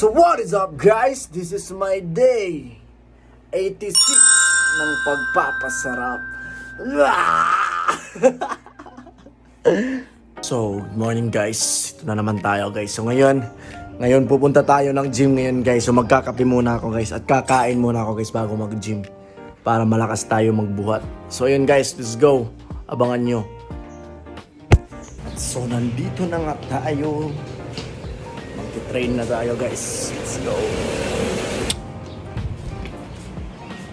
So what is up guys? This is my day 86 ng pagpapasarap. So, good morning guys. Ito na naman tayo guys. So ngayon pupunta tayo ng gym ngayon guys. So magkakape muna ako guys at kakain muna ako guys bago mag-gym para malakas tayo magbuhat. So ayun guys, let's go. Abangan nyo. So nandito na nga tayo. Train na tayo guys. Let's go.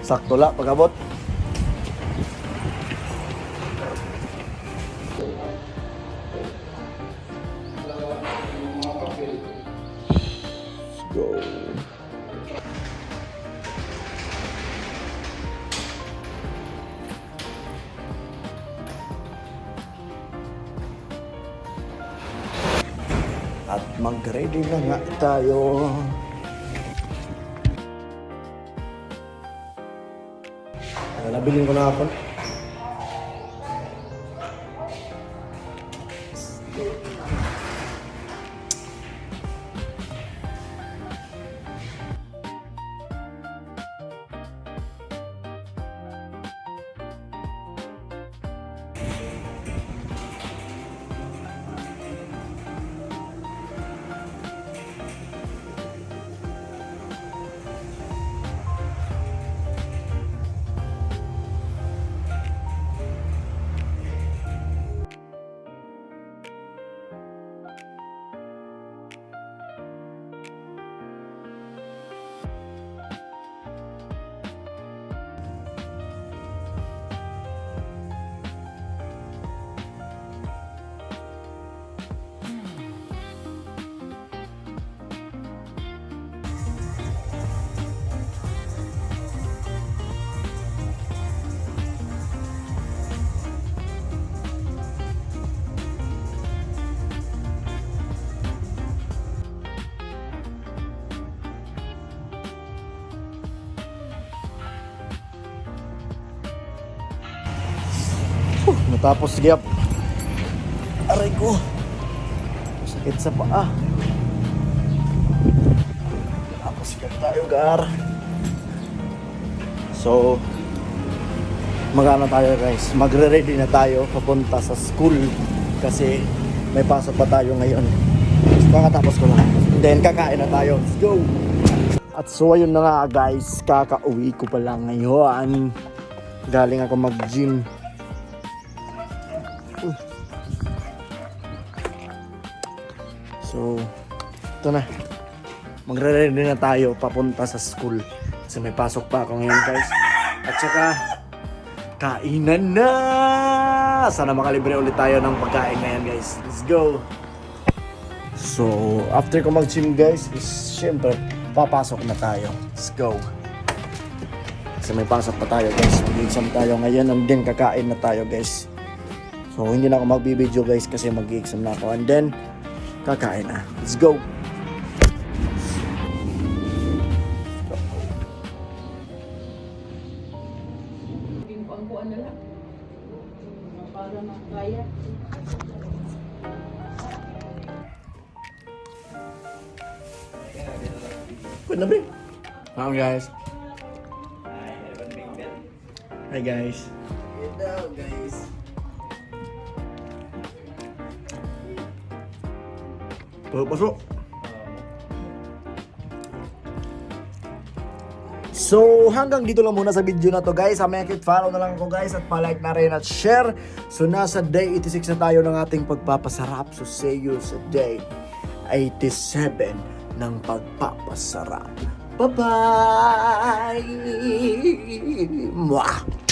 Sakto lang pag-abot. Let's go. At mag-ready na nga tayo. Nabiling ko na ako. Natapos gap. Aray ko. Sakit sa paa. Tapos gap tayo gar. So magana tayo guys. Magre-ready na tayo papunta sa school kasi may pasok pa tayo ngayon. Kakatapos ko lang. Then kakain na tayo. Let's go. At so ayun na nga guys. Kakauwi ko pa lang ngayon. Galing ako mag-gym. So, ito na. Magre-ready na tayo papunta sa school. Kasi may pasok pa ako ngayon guys. At saka, kainan na! Sana makalibre ulit tayo ng pagkain ngayon guys. Let's go! So, after ko mag-gym guys, is syempre, papasok na tayo. Let's go! Kasi may pasok pa tayo guys. Mag-exam tayo ngayon and then kakain na tayo guys. So, hindi na ako magbibideo guys kasi mag-exam na ako. And then, kakain na. Let's go! Pangkuan na lang. Para makaya. Good na ba? Hi guys. Hi guys. Hello guys. Pasok. So hanggang dito lang muna sa video na to guys. Make it follow na lang ako guys at palike na rin at share. So nasa day 86 na tayo ng ating pagpapasarap. So see you sa day 87 ng pagpapasarap. Bye bye. Mwah.